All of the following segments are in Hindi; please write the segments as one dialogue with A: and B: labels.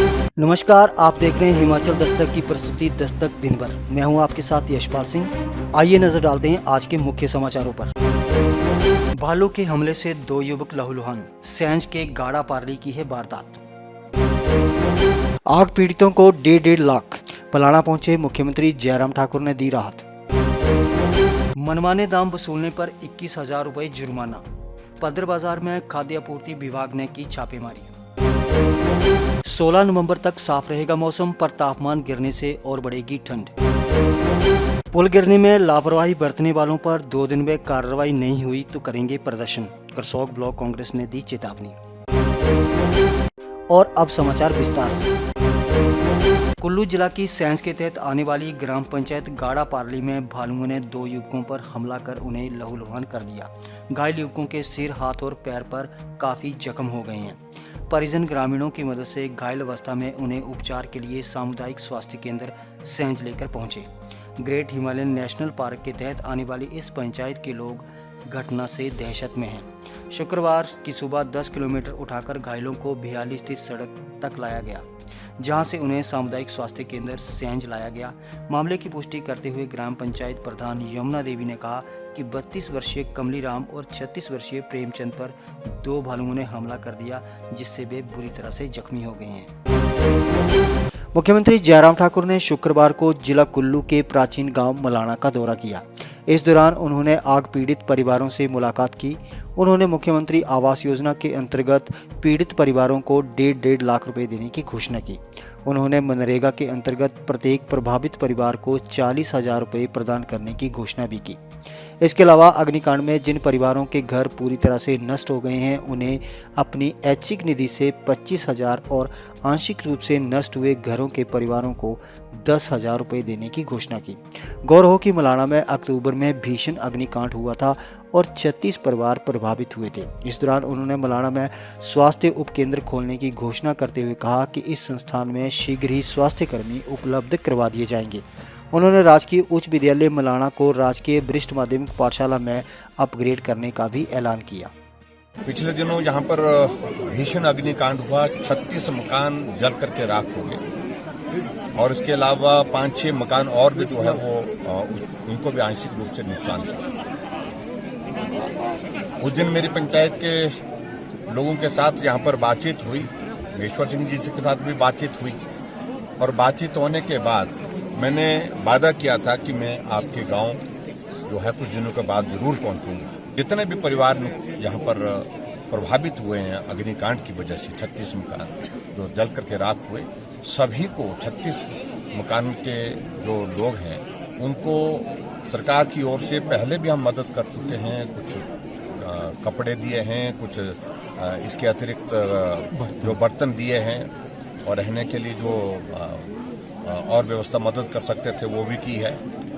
A: नमस्कार, आप देख रहे हैं हिमाचल दस्तक की प्रस्तुति दस्तक दिन भर। मैं हूं आपके साथ यशपाल सिंह। आइए नजर डालते हैं आज के मुख्य समाचारों पर। भालू के हमले से 2 युवक लहूलुहान, सैंज के गाड़ा पारली की है वारदात। आग पीड़ितों को 1.5 लाख, पलाना पहुंचे मुख्यमंत्री जयराम ठाकुर ने दी राहत। मनमाने दाम वसूलने पर 21,000 रुपए जुर्माना, पद्दर बाजार में खाद्य आपूर्ति विभाग ने की छापेमारी। 16 नवंबर तक साफ रहेगा मौसम, पर तापमान गिरने से और बढ़ेगी ठंड। पुल गिरने में लापरवाही बरतने वालों पर 2 दिन में कार्रवाई नहीं हुई तो करेंगे प्रदर्शन, करसोग ब्लॉक कांग्रेस ने दी चेतावनी। और अब समाचार विस्तार से। कुल्लू जिला की सैंज के तहत आने वाली ग्राम पंचायत गाड़ा पारली में भालुओं ने 2 युवकों पर हमला कर उन्हें लहूलुहान कर दिया। घायल युवकों के सिर, हाथ और पैर पर काफी जख्म हो गए हैं। परिजन ग्रामीणों की मदद से घायल अवस्था में उन्हें उपचार के लिए सामुदायिक स्वास्थ्य केंद्र सैंज लेकर पहुंचे। ग्रेट हिमालयन नेशनल पार्क के तहत आने वाली इस पंचायत के लोग घटना से दहशत में हैं। शुक्रवार की सुबह 10 किलोमीटर उठाकर घायलों को भियाली स्थित सड़क तक लाया गया, जहां से उन्हें सामुदायिक स्वास्थ्य केंद्र सैंज लाया गया। मामले की पुष्टि करते हुए ग्राम पंचायत प्रधान यमुना देवी ने कहा कि 32 वर्षीय कमली राम और 36 वर्षीय प्रेमचंद पर 2 भालुओं ने हमला कर दिया, जिससे वे बुरी तरह से जख्मी हो गए हैं। मुख्यमंत्री जयराम ठाकुर ने शुक्रवार को जिला कुल्लू के प्राचीन गांव मलाना का दौरा किया। इस दौरान उन्होंने आग पीड़ित परिवारों से मुलाकात की। उन्होंने मुख्यमंत्री आवास योजना के अंतर्गत पीड़ित परिवारों को 1.5 लाख रुपए देने की घोषणा की। उन्होंने मनरेगा के अंतर्गत प्रत्येक प्रभावित परिवार को 40,000 रुपए प्रदान करने की घोषणा भी की। इसके अलावा अग्निकांड में जिन परिवारों के घर पूरी तरह से नष्ट हो गए हैं, उन्हें अपनी ऐच्छिक निधि से 25,000 और आंशिक रूप से नष्ट हुए घरों के परिवारों को 10,000 रुपए देने की घोषणा की। गौर हो कि मलाना में अक्टूबर में भीषण अग्निकांड हुआ था और 36 परिवार प्रभावित हुए थे। इस दौरान उन्होंने मलाना में स्वास्थ्य उपकेंद्र खोलने की घोषणा करते हुए कहा कि इस संस्थान में शीघ्र ही स्वास्थ्य कर्मी उपलब्ध करवा दिए जाएंगे। उन्होंने राजकीय उच्च विद्यालय मलाना को राजकीय वरिष्ठ माध्यमिक पाठशाला में अपग्रेड करने का भी ऐलान किया।
B: पिछले दिनों यहाँ पर भीषण अग्निकांड हुआ, 36 मकान जल करके राख हो गए और इसके अलावा 5-6 मकान और भी जो है वो उनको भी आंशिक रूप से नुकसान हुआ। उस दिन मेरी पंचायत के लोगों के साथ यहाँ पर बातचीत हुई, ईश्वर सिंह जी के साथ भी बातचीत हुई और बातचीत होने के बाद मैंने वादा किया था कि मैं आपके गांव जो है कुछ दिनों के बाद जरूर पहुंचूंगा। जितने भी परिवार यहाँ पर प्रभावित हुए हैं अग्निकांड की वजह से, 36 मकान जो जल करके राख हुए, सभी को 36 मकान के जो लोग हैं उनको सरकार की ओर से पहले भी हम मदद कर चुके हैं। कुछ कपड़े दिए हैं, कुछ इसके अतिरिक्त जो बर्तन दिए हैं और रहने के लिए जो और व्यवस्था मदद कर सकते थे वो भी की है,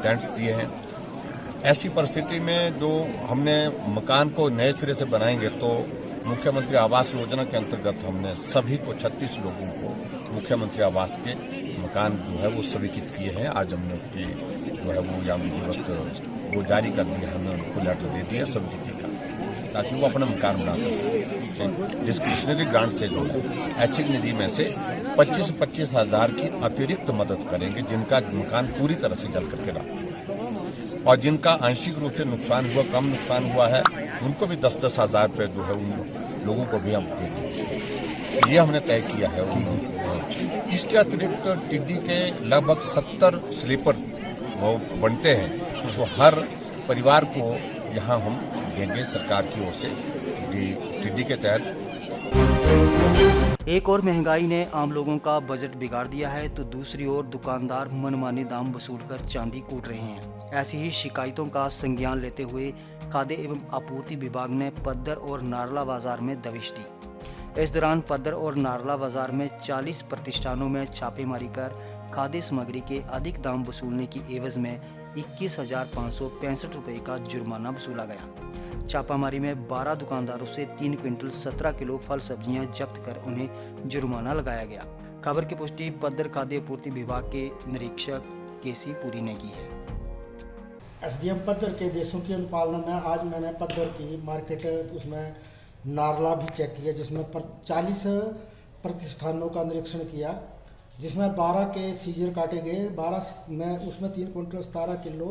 B: टेंट्स दिए हैं। ऐसी परिस्थिति में जो हमने मकान को नए सिरे से बनाएंगे तो मुख्यमंत्री आवास योजना के अंतर्गत हमने सभी को 36 लोगों को मुख्यमंत्री आवास के मकान जो है वो स्वीकृत किए हैं। आज हमने उसकी जो है वो या वक्त वो जारी कर दिया, हमने उनको लेटर दे दिया स्वीकृति का, ताकि वो अपना मकान बना सकें। डिस्क्रिशनरी ग्रांट से जो है ऐच्छिक निधि में से 25-25 हज़ार की अतिरिक्त मदद करेंगे जिनका मकान पूरी तरह से जल करके रहा और जिनका आंशिक रूप से नुकसान हुआ, कम नुकसान हुआ है, उनको भी 10-10 हज़ार रुपये जो है उन लोगों को भी हम देंगे। ये हमने तय किया है। इसके अतिरिक्त टिड्डी के लगभग 70 स्लीपर वो बनते हैं, तो हर परिवार को यहाँ हम देंगे सरकार की ओर से टिड्डी के तहत।
A: एक और महंगाई ने आम लोगों का बजट बिगाड़ दिया है तो दूसरी ओर दुकानदार मनमाने दाम वसूलकर चांदी कूट रहे हैं। ऐसी ही शिकायतों का संज्ञान लेते हुए खाद्य एवं आपूर्ति विभाग ने पद्दर और नारला बाजार में दबिश दी। इस दौरान पद्दर और नारला बाजार में 40 प्रतिष्ठानों में छापेमारी कर खाद्य सामग्री के अधिक दाम वसूलने की एवज में 21,565 रुपए का जुर्माना वसूला गया। छापामारी में 12 दुकानदारों से 3 क्विंटल 17 किलो फल सब्जियां जब्त कर उन्हें जुर्माना लगाया गया। खबर की पुष्टि पद्दर खाद्य आपूर्ति विभाग के निरीक्षक केसी पुरी ने की है।
C: एसडीएम पद्दर के देशों की अनुपालना में आज मैंने पद्दर की मार्केट उसमें नारला भी चेक किया, जिसमें पर 40 प्रतिष्ठानों का निरीक्षण किया, जिसमें 12 के सीजर काटे गए। 12 में उसमें 3 कुंटल 17 किलो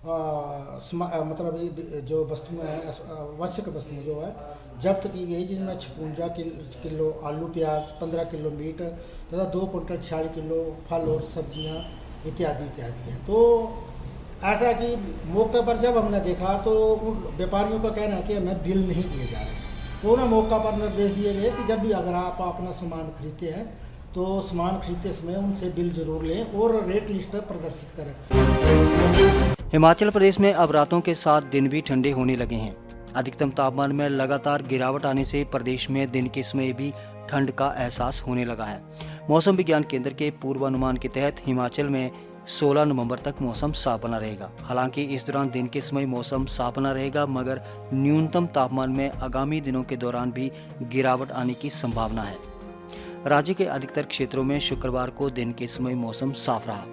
C: मतलब ये जो वस्तु है आवश्यक वस्तु जो है जब्त की गई, जिसमें 56 किलो आलू प्याज, 15 किलो मीट तथा 2 कुंटल 46 किलो फल और सब्जियां इत्यादि इत्यादि है। तो ऐसा कि मौके पर जब हमने देखा तो उन व्यापारियों का कहना है कि हमें बिल नहीं दिए जा रहे, तो उन्हें मौका पर निर्देश दिए गए कि जब भी अगर आप अपना सामान खरीदते हैं तो सामान खरीदते समय उनसे बिल जरूर लें और रेट लिस्ट प्रदर्शित करें।
A: हिमाचल प्रदेश में अब रातों के साथ दिन भी ठंडे होने लगे हैं। अधिकतम तापमान में लगातार गिरावट आने से प्रदेश में दिन के समय भी ठंड का एहसास होने लगा है। मौसम विज्ञान केंद्र के पूर्वानुमान के तहत हिमाचल में 16 नवंबर तक मौसम साफ बना रहेगा। हालांकि इस दौरान दिन के समय मौसम साफ बना रहेगा, मगर न्यूनतम तापमान में आगामी दिनों के दौरान भी गिरावट आने की संभावना है। राज्य के अधिकतर क्षेत्रों में शुक्रवार को दिन के समय मौसम साफ रहा।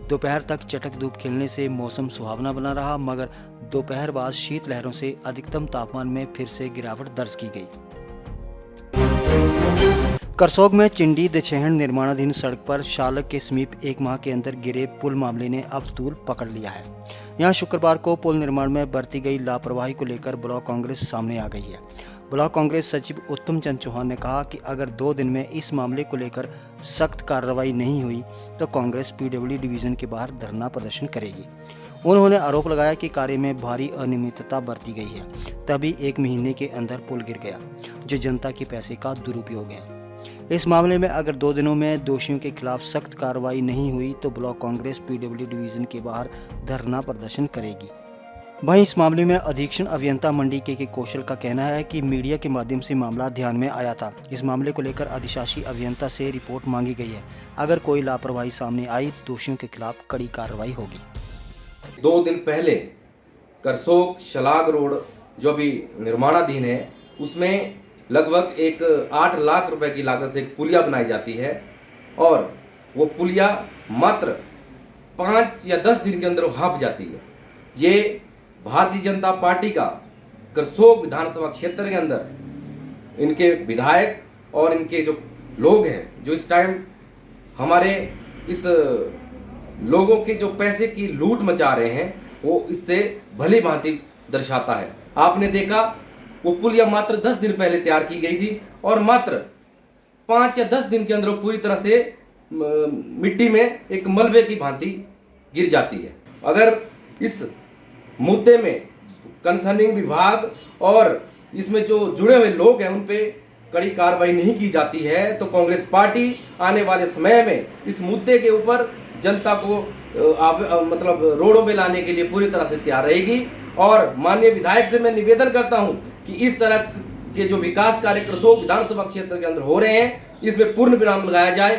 A: दोपहर तक चटक धूप खिलने से मौसम सुहावना बना रहा, मगर दोपहर बाद शीतलहरों से अधिकतम तापमान में फिर से गिरावट दर्ज की गई। करसोग में चिंडी दछेहण निर्माणाधीन सड़क पर शालक के समीप 1 माह के अंदर गिरे पुल मामले ने अब तूल पकड़ लिया है। यहां शुक्रवार को पुल निर्माण में बरती गई लापरवाही को लेकर ब्लॉक कांग्रेस सामने आ गई है। ब्लॉक कांग्रेस सचिव उत्तम चंद चौहान ने कहा कि अगर 2 दिन में इस मामले को लेकर सख्त कार्रवाई नहीं हुई तो कांग्रेस पीडब्ल्यूडी डिवीजन के बाहर धरना प्रदर्शन करेगी। उन्होंने आरोप लगाया कि कार्य में भारी अनियमितता बरती गई है, तभी 1 महीने के अंदर पुल गिर गया, जो जनता के पैसे का दुरुपयोग है। इस मामले में अगर 2 दिनों में दोषियों के खिलाफ सख्त कार्रवाई नहीं हुई तो ब्लॉक कांग्रेस पीडब्ल्यूडी डिवीजन के बाहर धरना प्रदर्शन करेगी। वहीं इस मामले में अधीक्षण अभियंता मंडी के कौशल का कहना है कि मीडिया के माध्यम से मामला ध्यान में आया था। इस मामले को लेकर अधिशासी अभियंता से रिपोर्ट मांगी गई है। अगर कोई लापरवाही सामने आई तो दोषियों के खिलाफ कड़ी कार्रवाई होगी।
D: 2 दिन पहले करसोग शलाग रोड जो अभी निर्माणाधीन है उसमें लगभग एक 8 लाख रुपए की लागत से एक पुलिया बनाई जाती है, और वो पुलिया मात्र 5 या 10 दिन के अंदर हप जाती है। ये भारतीय जनता पार्टी का करसोग विधानसभा क्षेत्र के अंदर इनके विधायक और इनके जो लोग हैं, जो इस टाइम हमारे इस लोगों के जो पैसे की लूट मचा रहे हैं, वो इससे भली भांति दर्शाता है। आपने देखा वो पुलिया मात्र 10 दिन पहले तैयार की गई थी और मात्र 5 या 10 दिन के अंदर वो पूरी तरह से मिट्टी में एक मलबे की भांति गिर जाती है। अगर इस मुद्दे में कंसर्निंग विभाग और इसमें जो जुड़े हुए लोग हैं उन पे कड़ी कार्रवाई नहीं की जाती है तो कांग्रेस पार्टी आने वाले समय में इस मुद्दे के ऊपर जनता को मतलब रोडों पे लाने के लिए पूरी तरह से तैयार रहेगी। और माननीय विधायक से मैं निवेदन करता हूं कि इस तरह के जो विकास कार्य करसोग विधानसभा क्षेत्र के अंदर हो रहे हैं, इसमें पूर्ण विराम लगाया जाए।